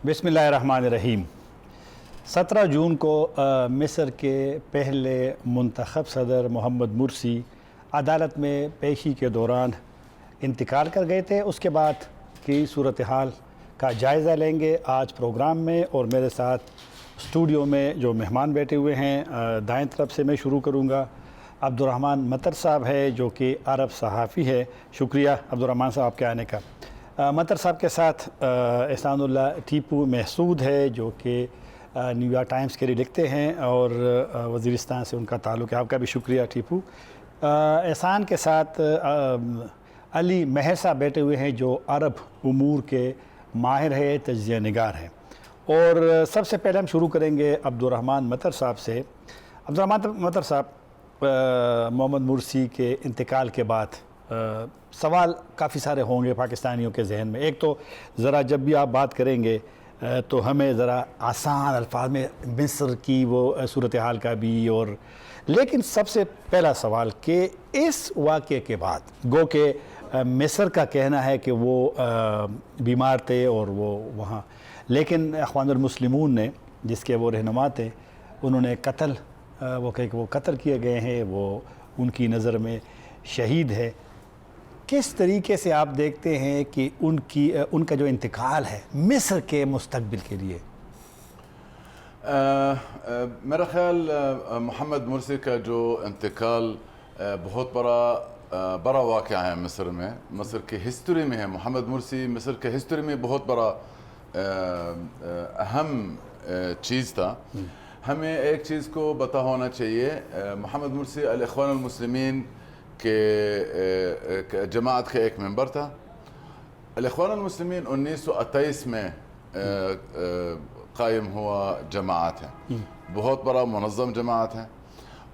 بسم اللہ الرحمن الرحیم۔ 17 جون کو مصر کے پہلے منتخب صدر محمد مرسی عدالت میں پیشی کے دوران انتقال کر گئے تھے۔ اس کے بعد کی صورتحال کا جائزہ لیں گے آج پروگرام میں، اور میرے ساتھ اسٹوڈیو میں جو مہمان بیٹھے ہوئے ہیں، دائیں طرف سے میں شروع کروں گا۔ عبدالرحمن مطر صاحب ہے جو کہ عرب صحافی ہے۔ شکریہ عبدالرحمن صاحب آپ کے آنے کا۔ مطر صاحب کے ساتھ احسان اللہ ٹیپو محسود ہے جو کہ نیو یارک ٹائمز کے لیے لکھتے ہیں اور وزیرستان سے ان کا تعلق ہے۔ آپ کا بھی شکریہ ٹیپو۔ احسان کے ساتھ علی مہر صاحب بیٹھے ہوئے ہیں جو عرب امور کے ماہر ہے، تجزیہ نگار ہیں۔ اور سب سے پہلے ہم شروع کریں گے عبدالرحمن مطر صاحب سے۔ عبدالرحمن مطر صاحب، محمد مرسی کے انتقال کے بعد سوال کافی سارے ہوں گے پاکستانیوں کے ذہن میں۔ ایک تو ذرا جب بھی آپ بات کریں گے تو ہمیں ذرا آسان الفاظ میں مصر کی وہ صورتحال کا بھی، اور لیکن سب سے پہلا سوال کہ اس واقعے کے بعد گو کہ مصر کا کہنا ہے کہ وہ بیمار تھے اور وہ وہاں، لیکن اخوان المسلمون نے جس کے وہ رہنما تھے انہوں نے وہ کہ وہ قتل کیے گئے ہیں، وہ ان کی نظر میں شہید ہے۔ کس طریقے سے آپ دیکھتے ہیں کہ ان کا جو انتقال ہے مصر کے مستقبل کے لیے؟ میرا خیال محمد مرسی کا جو انتقال بہت بڑا واقعہ ہے مصر میں، مصر کے ہسٹری میں ہے۔ محمد مرسی مصر کے ہسٹری میں بہت بڑا اہم چیز تھا۔ ہمیں ایک چیز کو پتہ ہونا چاہیے، محمد مرسی الاخوان المسلمین کے جماعت کا ایک ممبر تھا۔ الاخوان المسلمین 1928 میں قائم ہوا جماعت ہے، بہت بڑا منظم جماعت ہے،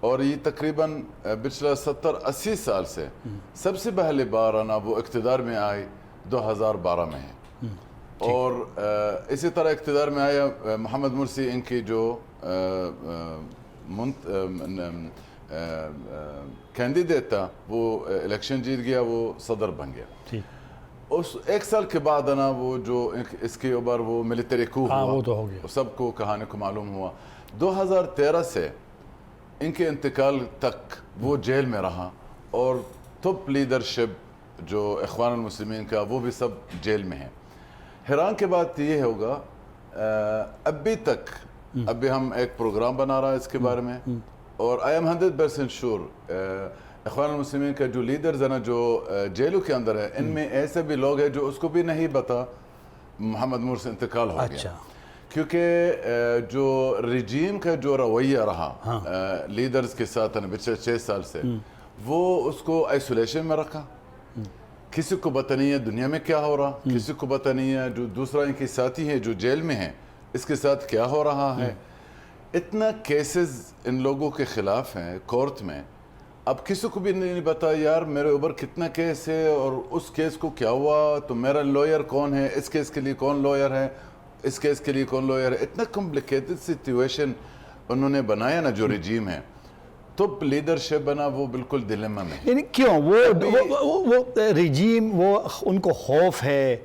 اور یہ تقریباً پچھلے 70-80 سال سے سب سے پہلی بار وہ اقتدار میں آئی 2012 میں ہے، اور اسی طرح اقتدار میں آیا محمد مرسی، ان کی جو کینڈیڈیٹ تھا وہ الیکشن جیت گیا، وہ صدر بن گیا۔ اس ایک سال کے بعد وہ جو اس کے اوپر وہ ملٹری کو ہوا، وہ تو ہو گیا، سب کو کہانی کو معلوم ہوا۔ 2013 سے ان کے انتقال تک وہ جیل میں رہا، اور ٹاپ لیڈرشپ جو اخوان المسلمین کا وہ بھی سب جیل میں ہے۔ حیران کی بات یہ ہوگا، ابھی تک ابھی ہم ایک پروگرام بنا رہا ہے اس کے بارے میں، اور I am 100% sure اخوان المسلمین کا جو لیڈرز ہیں جو جیلوں کے اندر ہے، ان میں ایسے بھی لوگ ہیں جو اس کو بھی نہیں پتا محمد مرسی انتقال ہو گیا، کیونکہ جو رجیم کا جو رویہ رہا لیڈرز کے ساتھ پچھلے 6 سال سے، وہ اس کو آئسولیشن میں رکھا۔ کسی کو پتہ نہیں ہے دنیا میں کیا ہو رہا، کسی کو پتہ نہیں ہے جو دوسرا ان کے ساتھی ہیں جو جیل میں ہیں اس کے ساتھ کیا ہو رہا ہے۔ اتنا کیسز ان لوگوں کے خلاف ہیں کورٹ میں، اب کسی کو بھی نہیں پتا یار میرے اوپر کتنا کیس ہے اور اس کیس کو کیا ہوا، تو میرا لوئر کون ہے، اس کیس کے لیے کون لوئر ہے، اس کیس کے لیے کون لوئر ہے۔ اتنا کمپلیکیٹڈ سچویشن انہوں نے بنایا نا جو رجیم ہے، ٹاپ لیڈرشپ بنا وہ بالکل ڈیلیما میں۔ یعنی کیوں وہ رجیم، وہ ان کو خوف ہے،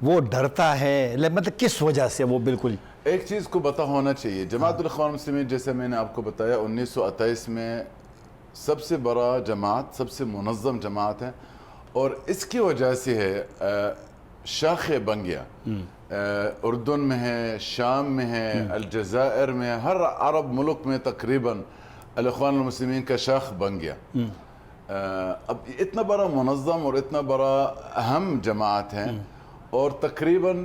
وہ ڈرتا ہے، مطلب کس وجہ سے وہ بالکل؟ ایک چیز کو پتہ ہونا چاہیے، جماعت الاخوان المسلمین جیسے میں نے آپ کو بتایا 1928 میں سب سے بڑا جماعت، سب سے منظم جماعت ہے، اور اس کی وجہ سے ہے شاخیں بن گیا۔ اردن میں ہے، شام میں ہے، الجزائر میں ہے، ہر عرب ملک میں تقریباً الاخوان المسلمین کا شاخ بن گیا۔ اب اتنا بڑا منظم اور اتنا بڑا اہم جماعت ہے، اور تقریباً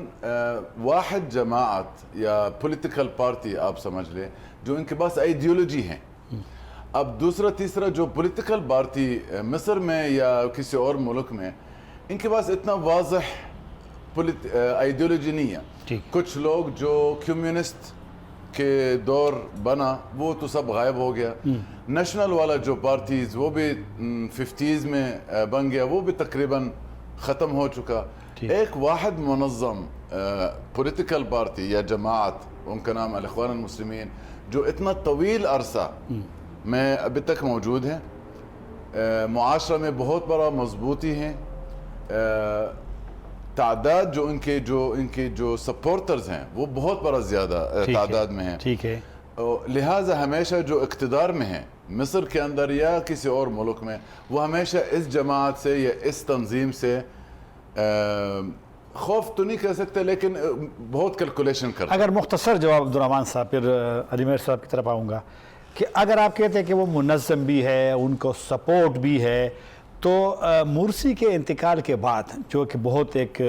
واحد جماعت یا پولیٹیکل پارٹی آپ سمجھ لیں جو ان کے پاس آئیڈیولوجی ہے۔ اب دوسرا تیسرا جو پولیٹیکل پارٹی مصر میں یا کسی اور ملک میں، ان کے پاس اتنا واضح آئیڈیولوجی نہیں ہے۔ کچھ لوگ جو کمیونسٹ کے دور بنا وہ تو سب غائب ہو گیا، نیشنل والا جو پارٹیز وہ بھی 50s میں بن گیا، وہ بھی تقریباً ختم ہو چکا۔ ایک واحد منظم پولیٹیکل پارٹی یا جماعت، ان کا نام الاخوان المسلمین، جو اتنا طویل عرصہ میں ابھی تک موجود ہے، معاشرہ میں بہت بڑا مضبوطی ہے، تعداد جو ان کے جو سپورٹرز ہیں وہ بہت بڑا زیادہ تعداد میں ہیں. ٹھیک ہے. لہٰذا ہمیشہ جو اقتدار میں ہیں مصر کے اندر یا کسی اور ملک میں وہ ہمیشہ اس جماعت سے یا اس تنظیم سے خوف تو نہیں کہہ سکتے لیکن بہت کیلکولیشن کرتے. اگر مختصر جواب عبدالرحمن صاحب پھر علی مہر صاحب کی طرف آؤں گا کہ اگر آپ کہتے ہیں کہ وہ منظم بھی ہے ان کو سپورٹ بھی ہے تو مرسی کے انتقال کے بعد جو کہ بہت ایک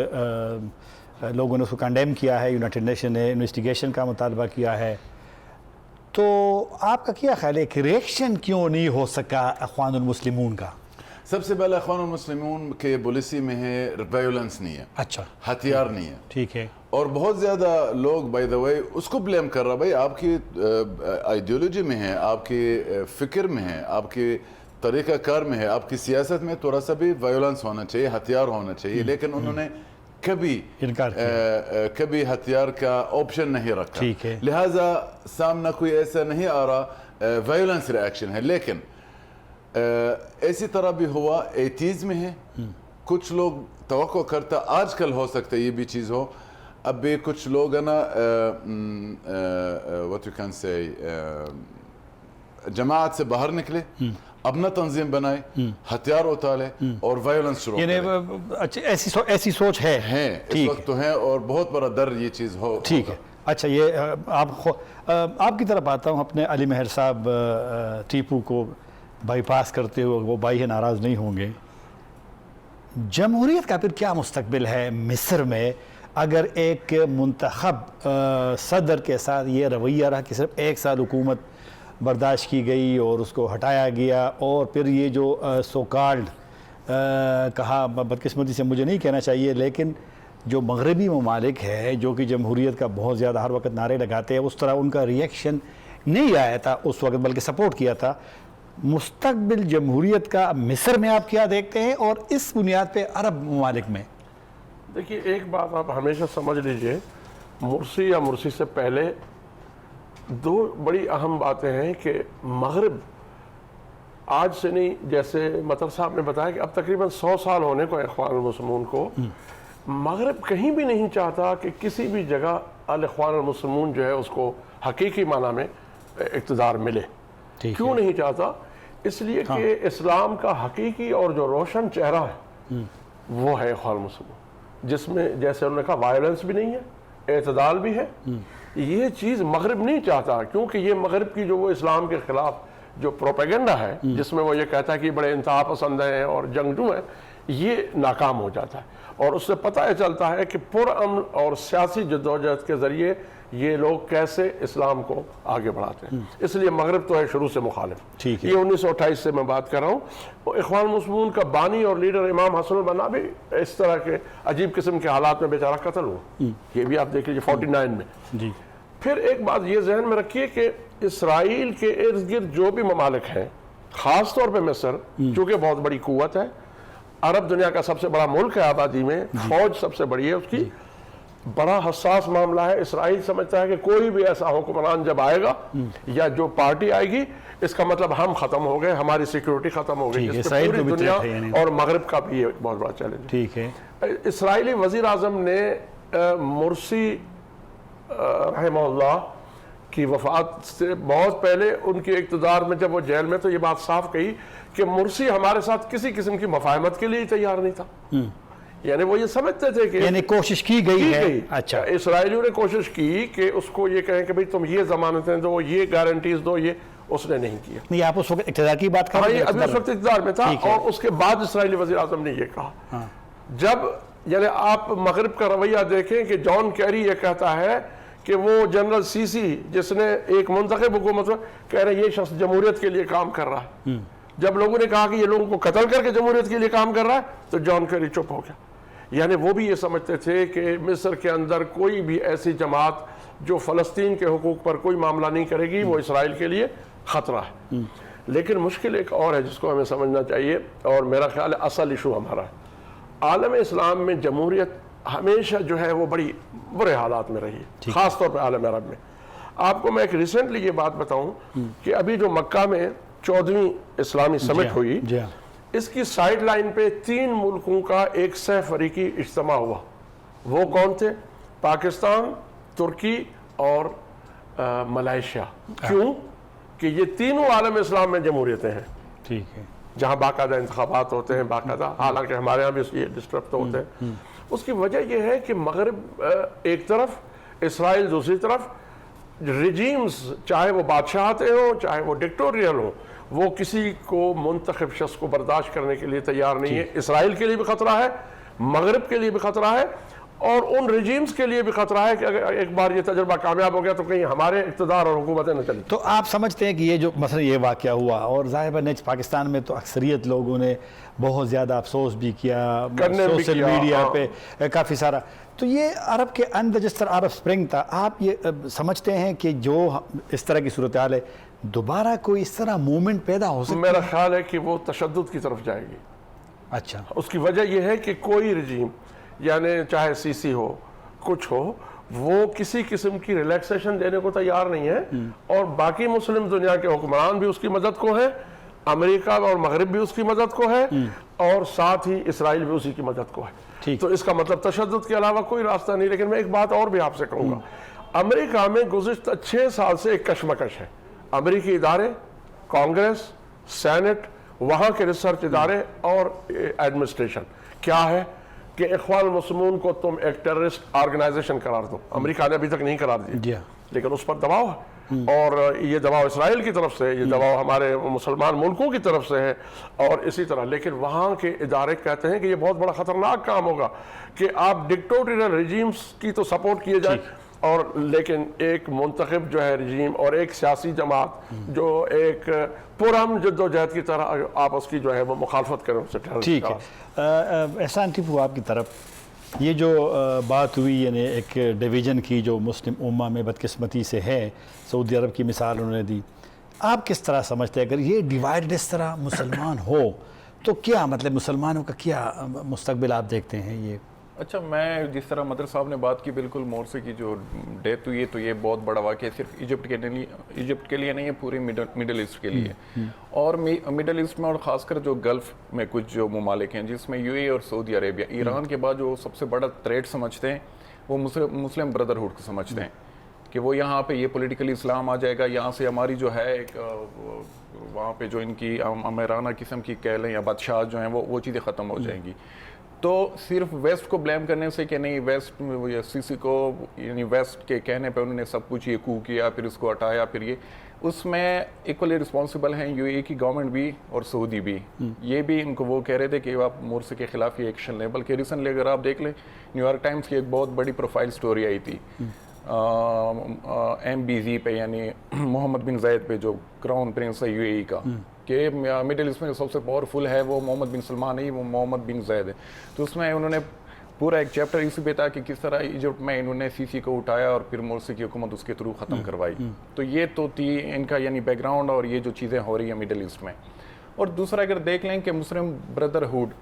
لوگوں نے اس کو کنڈیم کیا ہے, یونائٹڈ نیشن نے انویسٹیگیشن کا مطالبہ کیا ہے, تو آپ کا کیا خیال ہے کہ ریئیکشن کیوں نہیں ہو سکا اخوان المسلمون کا؟ سب سے پہلے اخوان المسلمون کے پالیسی میں ہے وائیولنس نہیں ہے. اچھا. ہتھیار نہیں ہے. ٹھیک ہے. اور بہت زیادہ لوگ بائی دا وے اس کو بلیم کر رہا بھائی آپ کی آئیڈیولوجی میں ہے, آپ کی فکر میں ہے, آپ کی طریقہ کار میں ہے, آپ کی سیاست میں تھوڑا سا بھی وائیولنس ہونا چاہیے, ہتھیار ہونا چاہیے, لیکن انہوں نے کبھی ہتھیار کا آپشن نہیں رکھا. ٹھیک ہے. لہٰذا سامنا کوئی ایسا نہیں آ رہا وائیولنس ریئیکشن ہے. لیکن اسی طرح بھی ہوا 80s میں ہے, کچھ لوگ توقع کرتا آج کل ہو سکتا ہے یہ بھی چیز ہو. اب بھی کچھ لوگ ہے نا what you can say جماعت سے باہر نکلے, اپنا تنظیم بنائے, ہتھیار اتارے اور وائیولنس شروع کرے. ایسی سوچ ہے اس وقت تو ہے اور بہت بڑا در یہ چیز ہو. ٹھیک ہے. اچھا, یہ آپ کی طرف آتا ہوں. اپنے علی مہر صاحب ٹیپو کو بائی پاس کرتے ہوئے وہ بھائی ناراض نہیں ہوں گے. جمہوریت کا پھر کیا مستقبل ہے مصر میں اگر ایک منتخب صدر کے ساتھ یہ رویہ رہا کہ صرف 1 سال حکومت برداشت کی گئی اور اس کو ہٹایا گیا, اور پھر یہ جو سو کالڈ کہا, بدقسمتی سے مجھے نہیں کہنا چاہیے, لیکن جو مغربی ممالک ہے جو کہ جمہوریت کا بہت زیادہ ہر وقت نعرے لگاتے ہیں, اس طرح ان کا ریئیکشن نہیں آیا تھا اس وقت بلکہ سپورٹ کیا تھا. مستقبل جمہوریت کا مصر میں آپ کیا دیکھتے ہیں اور اس بنیاد پہ عرب ممالک میں؟ دیکھیے, ایک بات آپ ہمیشہ سمجھ لیجئے, مرسی یا مرسی سے پہلے 2 بڑی اہم باتیں ہیں کہ مغرب آج سے نہیں, جیسے مطر صاحب نے بتایا کہ اب تقریباً 100 سال ہونے کو اخوان المسلمون کو, مغرب کہیں بھی نہیں چاہتا کہ کسی بھی جگہ الاخوان المسلمون جو ہے اس کو حقیقی معنی میں اقتدار ملے. کیوں نہیں چاہتا؟ اس لیے کہ اسلام کا حقیقی اور جو روشن چہرہ ہے وہ ہے اخوان المسلمون, جس میں جیسے انہوں نے کہا وائیولنس بھی نہیں ہے, اعتدال بھی ہے. یہ چیز مغرب نہیں چاہتا, کیونکہ یہ مغرب کی جو وہ اسلام کے خلاف جو پروپیگنڈا ہے جس میں وہ یہ کہتا ہے کہ بڑے انتہا پسند ہیں اور جنگجو ہیں, یہ ناکام ہو جاتا ہے. اور اس سے پتہ یہ چلتا ہے کہ پرامن اور سیاسی جدوجہد کے ذریعے یہ لوگ کیسے اسلام کو آگے بڑھاتے ہیں. اس لیے مغرب تو ہے شروع سے مخالف. یہ 1928 سے میں بات کر رہا ہوں. اخوان المسلمون کا بانی اور لیڈر امام حسن البنا بھی اس طرح کے عجیب قسم کے حالات میں بیچارہ قتل ہوا. یہ بھی آپ دیکھ لیجیے 49 میں. پھر ایک بات یہ ذہن میں رکھیے کہ اسرائیل کے ارد گرد جو بھی ممالک ہیں, خاص طور پہ مصر چونکہ بہت بڑی قوت ہے, عرب دنیا کا سب سے بڑا ملک ہے آبادی میں, فوج سب سے بڑی ہے اس کی, بڑا حساس معاملہ ہے. اسرائیل سمجھتا ہے کہ کوئی بھی ایسا حکمران جب آئے گا یا جو پارٹی آئے گی, اس کا مطلب ہم ختم ہو گئے, ہماری سیکیورٹی ختم ہو گئی. اس پہ پوری دنیا اور مغرب کا بھی ایک بہت بڑا چیلنج. ٹھیک ہے. اسرائیلی وزیر اعظم نے مرسی رحمہ اللہ کی وفات سے بہت پہلے ان کے اقتدار میں جب وہ جیل میں, تو یہ بات صاف کہی کہ مرسی ہمارے ساتھ کسی قسم کی مفاہمت کے لیے تیار نہیں تھا. یعنی وہ یہ سمجھتے تھے کہ یعنی کوشش کی گئی ہے. اچھا, اسرائیلیوں نے کوشش کی کہ اس کو یہ کہیں کہ بھئی تم یہ ضمانتیں دو, یہ گارنٹیز دو, یہ اس نے نہیں کیا. نہیں, آپ اس وقت اقتدار کی بات کر رہے ہیں؟ ابھی اس وقت اقتدار میں تھا. اور اس کے بعد اسرائیلی وزیر اعظم نے یہ کہا, جب یعنی آپ مغرب کا رویہ دیکھیں کہ جان کیری یہ کہتا ہے کہ وہ جنرل سی سی جس نے ایک منتخب حکومت کہہ رہے یہ شخص جمہوریت کے لیے کام کر رہا ہے. جب لوگوں نے کہا کہ یہ لوگوں کو قتل کر کے جمہوریت کے لیے کام کر رہا ہے, تو جان کیری چپ ہو گیا. یعنی وہ بھی یہ سمجھتے تھے کہ مصر کے اندر کوئی بھی ایسی جماعت جو فلسطین کے حقوق پر کوئی معاملہ نہیں کرے گی وہ اسرائیل کے لیے خطرہ ہے. لیکن مشکل ایک اور ہے جس کو ہمیں سمجھنا چاہیے, اور میرا خیال ہے اصل ایشو ہمارا ہے. عالم اسلام میں جمہوریت ہمیشہ جو ہے وہ بڑی برے حالات میں رہی ہے, خاص طور پہ عالم عرب میں. آپ کو میں ایک ریسنٹلی یہ بات بتاؤں کہ ابھی جو مکہ میں 14ویں اسلامی سمٹ ہوئی, اس کی سائیڈ لائن پہ 3 ملکوں کا ایک سہ فریقی اجتماع ہوا. وہ کون تھے؟ پاکستان، ترکی اور ملائیشیا. کیوں؟ کہ یہ تینوں عالم اسلام میں جمہوریتیں ہیں ٹھیک ہے. جہاں باقاعدہ انتخابات ہوتے ہیں، باقاعدہ، حالانکہ ہمارے یہاں بھی یہ ڈسٹرب ہوتے ہیں. اس کی وجہ یہ ہے کہ مغرب ایک طرف، اسرائیل دوسری طرف، ریجیمز چاہے وہ بادشاہتیں ہوں چاہے وہ ڈکٹوریل ہوں، وہ کسی کو منتخب شخص کو برداشت کرنے کے لیے تیار نہیں ہے. اسرائیل کے لیے بھی خطرہ ہے، مغرب کے لیے بھی خطرہ ہے، اور ان ریجیمز کے لیے بھی خطرہ ہے کہ اگر ایک بار یہ تجربہ کامیاب ہو گیا تو کہیں ہمارے اقتدار اور حکومتیں نہ چلیں. تو آپ سمجھتے ہیں کہ یہ جو مثلا یہ واقعہ ہوا، اور ظاہر ہے پاکستان میں تو اکثریت لوگوں نے بہت زیادہ افسوس بھی کیا، سوشل میڈیا پہ کافی سارا، تو یہ عرب کے اندر جس طرح عرب سپرنگ تھا، آپ یہ سمجھتے ہیں کہ جو اس طرح کی صورتحال ہے دوبارہ کوئی اس طرح موومنٹ پیدا ہو سکتا ہے؟ میرا خیال ہے کہ وہ تشدد کی طرف جائے گی. اچھا. اس کی وجہ یہ ہے کہ کوئی رجیم، یعنی چاہے سی سی ہو کچھ ہو، وہ کسی قسم کی ریلیکسیشن دینے کو تیار نہیں ہے، اور باقی مسلم دنیا کے حکمران بھی اس کی مدد کو ہیں، امریکہ اور مغرب بھی اس کی مدد کو ہے، اور ساتھ ہی اسرائیل بھی اسی کی مدد کو ہے. تو اس کا مطلب تشدد کے علاوہ کوئی راستہ نہیں. لیکن میں ایک بات اور بھی آپ سے کہوں گا، امریکہ میں گزشتہ 6 سال سے ایک کشمکش ہے. امریکی ادارے، کانگریس، سینٹ، وہاں کے ریسرچ ادارے اور ایڈمنسٹریشن، کیا ہے کہ اخوان المسلمون کو تم ایک ٹیررسٹ آرگنائزیشن قرار دو. امریکہ نے ابھی تک نہیں قرار دیا، لیکن اس پر دباؤ ہے، اور یہ دباؤ اسرائیل کی طرف سے، یہ دباؤ ہمارے مسلمان ملکوں کی طرف سے ہے، اور اسی طرح. لیکن وہاں کے ادارے کہتے ہیں کہ یہ بہت بڑا خطرناک کام ہوگا کہ آپ ڈکٹوریل ریجیمز کی تو سپورٹ کیے جائیں، اور لیکن ایک منتخب جو ہے رجیم اور ایک سیاسی جماعت جو ایک پرہم جد و جہد کی طرح آپ اس کی جو ہے وہ مخالفت کریں اس سے. ٹھیک ہے. احسان ٹیپو، آپ کی طرف یہ جو بات ہوئی، یعنی ایک ڈویژن کی جو مسلم امہ میں بدقسمتی سے ہے، سعودی عرب کی مثال انہوں نے دی، آپ کس طرح سمجھتے ہیں اگر یہ ڈیوائڈ اس طرح مسلمان ہو تو کیا مطلب مسلمانوں کا کیا مستقبل آپ دیکھتے ہیں؟ یہ اچھا، میں جس طرح مدر صاحب نے بات کی، بالکل مورسی کی جو ڈیتھ ہوئی ہے تو یہ بہت بڑا واقعہ ہے، صرف ایجپٹ کے لیے نہیں ہے، پوری مڈل ایسٹ کے لیے. اور مڈل ایسٹ میں، اور خاص کر جو گلف میں کچھ جو ممالک ہیں جس میں یو اے اور سعودی عربیہ، ایران کے بعد جو سب سے بڑا تھریٹ سمجھتے ہیں وہ مسلم بردرہڈ کو سمجھتے ہیں کہ وہ یہاں پہ یہ پولیٹیکل اسلام آ جائے گا، یہاں سے ہماری جو ہے ایک وہاں پہ جو ان کی امیرانہ قسم کی کہہ لیں یا بادشاہ جو ہیں وہ چیزیں ختم ہو جائیں گی. تو صرف ویسٹ کو بلیم کرنے سے کہ نہیں ویسٹ سی سی کو، یعنی ویسٹ کے کہنے پہ انہوں نے سب کچھ یہ کو کیا، پھر اس کو ہٹایا، پھر یہ، اس میں ایکولی رسپانسبل ہیں یو اے کی گورنمنٹ بھی اور سعودی بھی. یہ بھی ان کو وہ کہہ رہے تھے کہ آپ مورسی کے خلاف یہ ایکشن لیں، بلکہ ریسنٹلی اگر آپ دیکھ لیں نیو یارک ٹائمز کی ایک بہت بڑی پروفائل سٹوری آئی تھی MBZ پہ، یعنی محمد بن زید پہ، جو کراؤن پرنس ہے یو اے کا، کہ مڈل ایسٹ میں سب سے پاورفل ہے وہ محمد بن سلمان نہیں، وہ محمد بن زید ہے. تو اس میں انہوں نے پورا ایک چیپٹر اسی پہ تھا کہ کس طرح ایجپٹ میں انہوں نے سی سی کو اٹھایا اور پھر مورسی کی حکومت اس کے تھرو ختم کروائی. تو یہ تو تھی ان کا یعنی بیک گراؤنڈ اور یہ جو چیزیں ہو رہی ہیں مڈل ایسٹ میں. اور دوسرا اگر دیکھ لیں کہ مسلم بردرہڈ،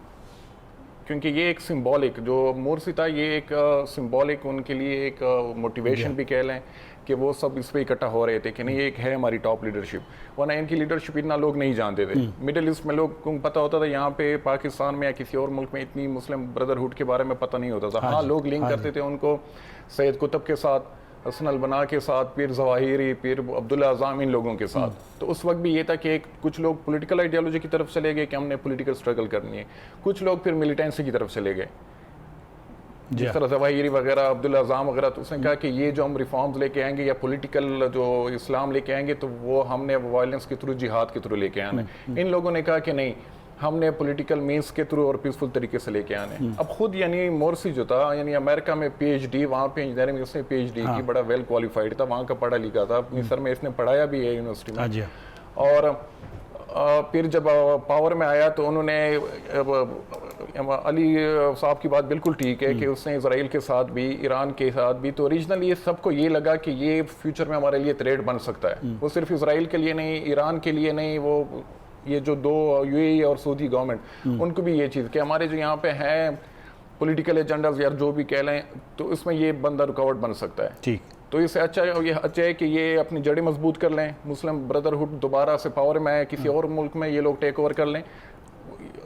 کیونکہ یہ ایک سمبولک جو مورسی تھا، یہ ایک سمبولک ان کے لیے ایک موٹیویشن بھی کہہ لیں کہ وہ سب اس پہ اکٹھا ہو رہے تھے کہ نہیں یہ ایک ہے ہماری ٹاپ لیڈرشپ، ورنہ ان کی لیڈرشپ اتنا لوگ نہیں جانتے تھے. مڈل ایسٹ میں لوگ کو پتہ ہوتا تھا، یہاں پہ پاکستان میں یا کسی اور ملک میں اتنی مسلم بردرہڈ کے بارے میں پتہ نہیں ہوتا تھا. ہاں لوگ لنک کرتے تھے ان کو سید قطب کے ساتھ، حسن البنا کے ساتھ، پھر ظواہری، پھر عبداللہ اعظم، ان لوگوں کے ساتھ. تو اس وقت بھی یہ تھا کہ کچھ لوگ پولیٹیکل آئیڈیالوجی کی طرف چلے گئے کہ ہم نے پولیٹیکل اسٹرگل کرنی ہے، کچھ لوگ پھر ملیٹنسی کی طرف چلے گئے جس طرح ظواہری وغیرہ، عبداللہ اعظم وغیرہ. تو اس نے کہا کہ یہ جو ہم ریفارمز لے کے آئیں گے یا پولیٹیکل جو اسلام لے کے آئیں گے تو وہ ہم نے وائلنس کے تھرو، جہاد کے تھرو لے کے آنا ہے. ان لوگوں نے کہا کہ نہیں، ہم نے پولیٹیکل مینس کے تھرو اور پیسفل طریقے سے لے کے آنے. اب خود یعنی مورسی جو تھا، یعنی امریکہ میں PhD، وہاں پہ انجینئرنگ میں اس نے PhD کی، بڑا ویل کوالیفائڈ تھا، وہاں کا پڑھا لکھا تھا، مصر میں اس نے پڑھایا بھی ہے یونیورسٹی میں. اور پھر جب پاور میں آیا تو انہوں نے، علی صاحب کی بات بالکل ٹھیک ہے کہ اس نے اسرائیل کے ساتھ بھی، ایران کے ساتھ بھی، تو اوریجنلی یہ سب کو یہ لگا کہ یہ فیوچر میں ہمارے لیے تھریٹ بن سکتا ہے. وہ صرف اسرائیل کے لیے نہیں، ایران کے لیے نہیں، وہ یہ جو دو یو اے ای اور سعودی گورنمنٹ، ان کو بھی یہ چیز کہ ہمارے جو یہاں پہ ہیں پولیٹیکل ایجنڈاز یا جو بھی کہہ لیں، تو اس میں یہ بندہ رکاوٹ بن سکتا ہے. ٹھیک. تو اس سے اچھا ہے کہ یہ اپنی جڑیں مضبوط کر لیں، مسلم بردرہڈ دوبارہ سے پاور میں آئے، کسی اور ملک میں یہ لوگ ٹیک اوور کر لیں،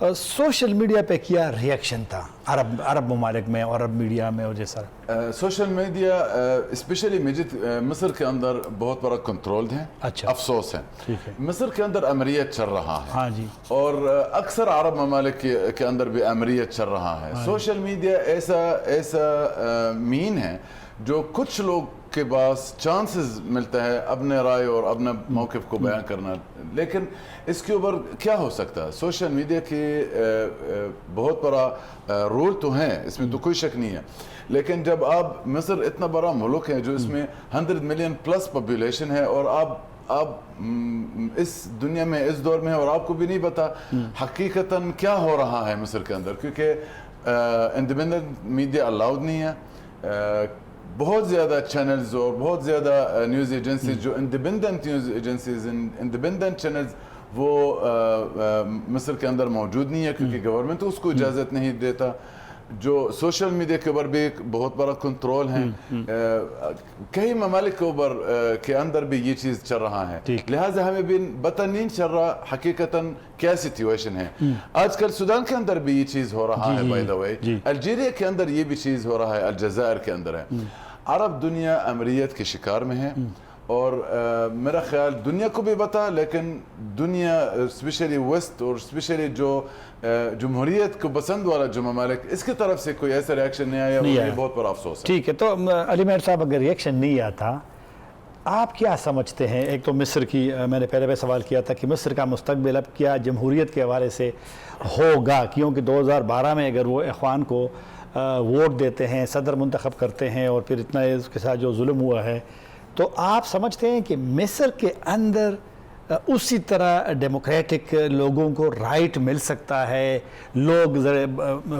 سوشل میڈیا پہ کیا ریئیکشن تھا عرب ممالک میں اور عرب میڈیا میں اور جیسا؟ سوشل میڈیا اسپیشلی مصر کے اندر بہت بڑا کنٹرول ہے. اچھا. افسوس ہے ٹھیک ہے. مصر کے اندر امریت چل رہا ہے. ہاں جی. اور اکثر عرب ممالک کے اندر بھی امریت چل رہا ہے. سوشل میڈیا ایسا مین ہے جو کچھ لوگ کے پاس چانسز ملتا ہے اپنے رائے اور اپنا موقف کو بیان کرنا. لیکن اس کے اوپر کیا ہو سکتا ہے؟ سوشل میڈیا کی بہت بڑا رول تو ہے اس میں، تو کوئی شک نہیں ہے. لیکن جب آپ مصر اتنا بڑا ملک ہے جو اس میں 100 ملین پلس پاپولیشن ہے، اور آپ اس دنیا میں اس دور میں ہیں اور آپ کو بھی نہیں پتا حقیقتاً کیا ہو رہا ہے مصر کے اندر، کیونکہ انڈیپینڈنٹ میڈیا الاؤڈ نہیں ہے. بہت زیادہ چینلز اور بہت زیادہ نیوز ایجنسیز جو independent news agencies independent channels وہ مصر کے اندر موجود نہیں ہے، کیونکہ گورنمنٹ اس کو اجازت نہیں دیتا. جو سوشل میڈیا کے اوپر بھی ایک بہت بڑا کنٹرول ہے. کئی ممالک کے اندر بھی یہ چیز چل رہا ہے، لہٰذا ہمیں بھی پتہ نہیں چل رہا حقیقتاً کیا سچویشن ہے. آج کل سودان کے اندر بھی یہ چیز ہو رہا ہے، بائی دا وے الجیریا کے اندر یہ بھی چیز ہو رہا ہے، الجزائر کے اندر ہے. عرب دنیا امریت کے شکار میں ہے، اور میرا خیال دنیا کو بھی پتا، لیکن دنیا اسپیشلی ویسٹ اور اسپیشلی جو جمہوریت کو پسند والا جو ممالک، اس کی طرف سے کوئی ایسا ریاکشن نہیں آیا، یہ بہت بڑا افسوس ہے. ٹھیک ہے. تو علی مہر صاحب، اگر ریاکشن نہیں آتا، آپ کیا سمجھتے ہیں؟ ایک تو مصر کی میں نے پہلے سوال کیا تھا کہ مصر کا مستقبل اب کیا جمہوریت کے حوالے سے ہوگا، کیونکہ 2012 میں اگر وہ اخوان کو ووٹ دیتے ہیں، صدر منتخب کرتے ہیں، اور پھر اتنا اس کے ساتھ جو ظلم ہوا ہے، تو آپ سمجھتے ہیں کہ مصر کے اندر اسی طرح ڈیموکریٹک لوگوں کو رائٹ مل سکتا ہے، لوگ